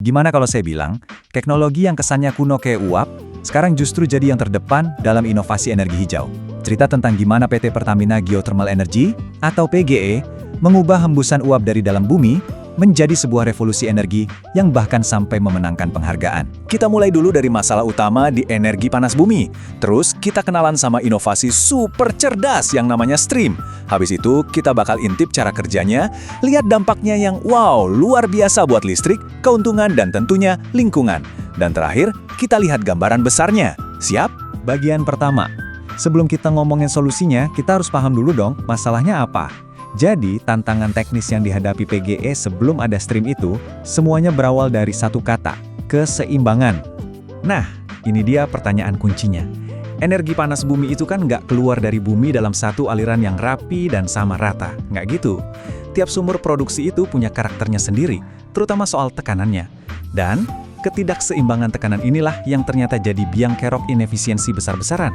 Gimana kalau saya bilang, teknologi yang kesannya kuno kayak uap, sekarang justru jadi yang terdepan dalam inovasi energi hijau. Cerita tentang gimana PT Pertamina Geothermal Energy, atau PGE, mengubah hembusan uap dari dalam bumi menjadi sebuah revolusi energi yang bahkan sampai memenangkan penghargaan. Kita mulai dulu dari masalah utama di energi panas bumi. Terus kita kenalan sama inovasi super cerdas yang namanya Stream. Habis itu kita bakal intip cara kerjanya, lihat dampaknya yang wow, luar biasa buat listrik, keuntungan dan tentunya lingkungan. Dan terakhir, kita lihat gambaran besarnya. Siap? Bagian pertama. Sebelum kita ngomongin solusinya, kita harus paham dulu dong masalahnya apa. Jadi, tantangan teknis yang dihadapi PGE sebelum ada Stream itu, semuanya berawal dari satu kata, keseimbangan. Nah, ini dia pertanyaan kuncinya. Energi panas bumi itu kan nggak keluar dari bumi dalam satu aliran yang rapi dan sama rata. Nggak gitu. Tiap sumber produksi itu punya karakternya sendiri, terutama soal tekanannya. Dan, ketidakseimbangan tekanan inilah yang ternyata jadi biang kerok inefisiensi besar-besaran.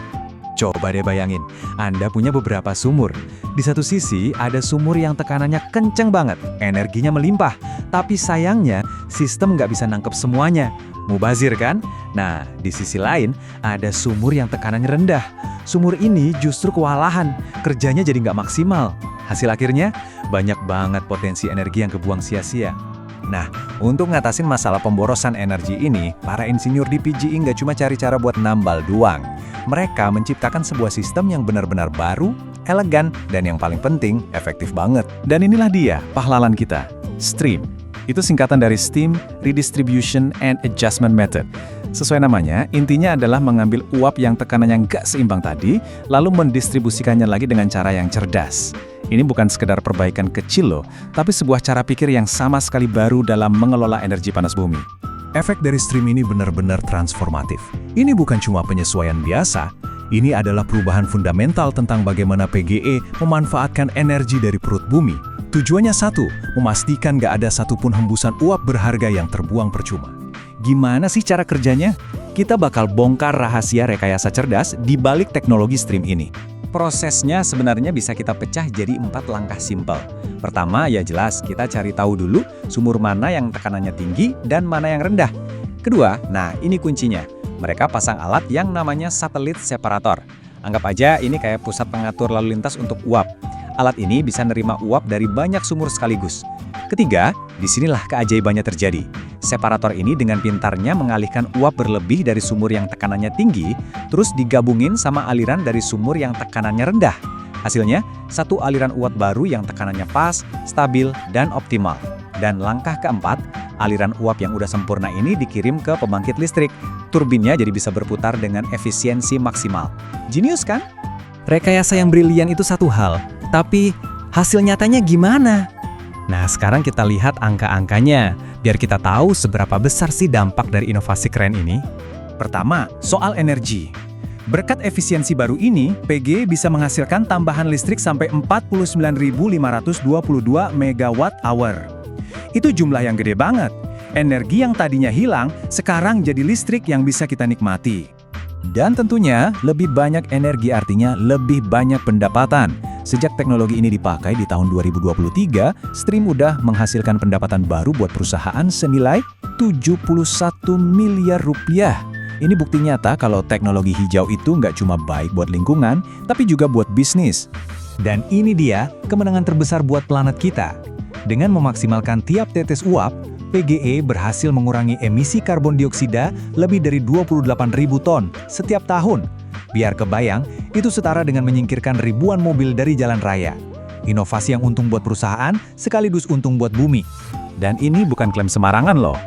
Coba deh bayangin, Anda punya beberapa sumur. Di satu sisi, ada sumur yang tekanannya kenceng banget, energinya melimpah. Tapi sayangnya, sistem nggak bisa nangkep semuanya. Mubazir kan? Nah, di sisi lain, ada sumur yang tekanannya rendah. Sumur ini justru kewalahan, kerjanya jadi nggak maksimal. Hasil akhirnya, banyak banget potensi energi yang kebuang sia-sia. Nah, untuk ngatasin masalah pemborosan energi ini, para insinyur di PGE nggak cuma cari cara buat nambal doang. Mereka menciptakan sebuah sistem yang benar-benar baru, elegan, dan yang paling penting, efektif banget. Dan inilah dia, pahlawan kita, Stream. Itu singkatan dari Steam Redistribution and Adjustment Method. Sesuai namanya, intinya adalah mengambil uap yang tekanannya nggak seimbang tadi, lalu mendistribusikannya lagi dengan cara yang cerdas. Ini bukan sekedar perbaikan kecil loh, tapi sebuah cara pikir yang sama sekali baru dalam mengelola energi panas bumi. Efek dari Stream ini benar-benar transformatif. Ini bukan cuma penyesuaian biasa, ini adalah perubahan fundamental tentang bagaimana PGE memanfaatkan energi dari perut bumi. Tujuannya satu, memastikan nggak ada satupun hembusan uap berharga yang terbuang percuma. Gimana sih cara kerjanya? Kita bakal bongkar rahasia rekayasa cerdas di balik teknologi Stream ini. Prosesnya sebenarnya bisa kita pecah jadi 4 langkah simpel. Pertama, ya jelas, kita cari tahu dulu sumur mana yang tekanannya tinggi dan mana yang rendah. Kedua, nah ini kuncinya. Mereka pasang alat yang namanya satelit separator. Anggap aja ini kayak pusat pengatur lalu lintas untuk uap. Alat ini bisa nerima uap dari banyak sumur sekaligus. Ketiga, disinilah keajaibannya terjadi. Separator ini dengan pintarnya mengalihkan uap berlebih dari sumur yang tekanannya tinggi, terus digabungin sama aliran dari sumur yang tekanannya rendah. Hasilnya, satu aliran uap baru yang tekanannya pas, stabil, dan optimal. Dan langkah keempat, aliran uap yang udah sempurna ini dikirim ke pembangkit listrik. Turbinnya jadi bisa berputar dengan efisiensi maksimal. Jenius kan? Rekayasa yang brilian itu satu hal, tapi hasil nyatanya gimana? Nah, sekarang kita lihat angka-angkanya, biar kita tahu seberapa besar sih dampak dari inovasi keren ini. Pertama, soal energi. Berkat efisiensi baru ini, PGE bisa menghasilkan tambahan listrik sampai 49.522 MWh. Itu jumlah yang gede banget. Energi yang tadinya hilang, sekarang jadi listrik yang bisa kita nikmati. Dan tentunya, lebih banyak energi artinya lebih banyak pendapatan. Sejak teknologi ini dipakai di tahun 2023, Stream udah menghasilkan pendapatan baru buat perusahaan senilai 71 miliar rupiah. Ini bukti nyata kalau teknologi hijau itu nggak cuma baik buat lingkungan, tapi juga buat bisnis. Dan ini dia kemenangan terbesar buat planet kita. Dengan memaksimalkan tiap tetes uap, PGE berhasil mengurangi emisi karbon dioksida lebih dari 28.000 ton setiap tahun. Biar kebayang, itu setara dengan menyingkirkan ribuan mobil dari jalan raya. Inovasi yang untung buat perusahaan, sekaligus untung buat bumi. Dan ini bukan klaim sembarangan loh.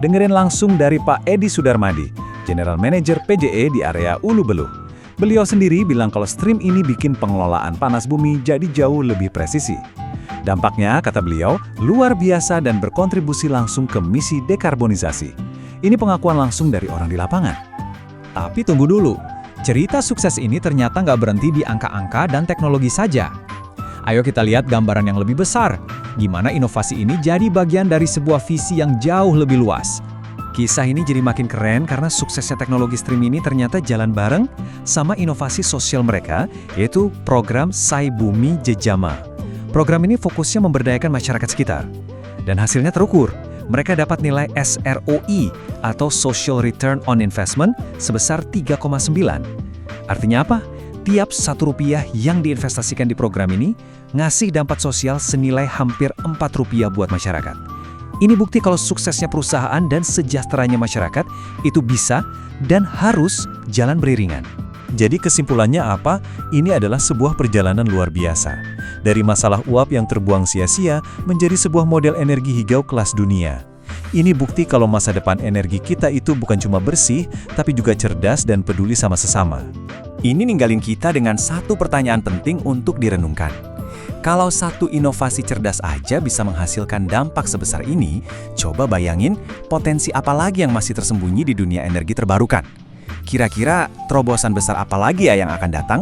Dengerin langsung dari Pak Edi Sudarmadi, General Manager PGE di area Ulu Beluh. Beliau sendiri bilang kalau Stream ini bikin pengelolaan panas bumi jadi jauh lebih presisi. Dampaknya, kata beliau, luar biasa dan berkontribusi langsung ke misi dekarbonisasi. Ini pengakuan langsung dari orang di lapangan. Tapi tunggu dulu. Cerita sukses ini ternyata nggak berhenti di angka-angka dan teknologi saja. Ayo kita lihat gambaran yang lebih besar. Gimana inovasi ini jadi bagian dari sebuah visi yang jauh lebih luas. Kisah ini jadi makin keren karena suksesnya teknologi Stream ini ternyata jalan bareng sama inovasi sosial mereka, yaitu program Sai Bumi Jejama. Program ini fokusnya memberdayakan masyarakat sekitar. Dan hasilnya terukur. Mereka dapat nilai SROI atau Social Return on Investment sebesar 3,9. Artinya apa? Tiap Rp1 yang diinvestasikan di program ini ngasih dampak sosial senilai hampir Rp4 buat masyarakat. Ini bukti kalau suksesnya perusahaan dan sejahteranya masyarakat itu bisa dan harus jalan beriringan. Jadi kesimpulannya apa? Ini adalah sebuah perjalanan luar biasa. Dari masalah uap yang terbuang sia-sia menjadi sebuah model energi hijau kelas dunia. Ini bukti kalau masa depan energi kita itu bukan cuma bersih, tapi juga cerdas dan peduli sama sesama. Ini ninggalin kita dengan satu pertanyaan penting untuk direnungkan. Kalau satu inovasi cerdas aja bisa menghasilkan dampak sebesar ini, coba bayangin potensi apa lagi yang masih tersembunyi di dunia energi terbarukan. Kira-kira terobosan besar apa lagi ya yang akan datang?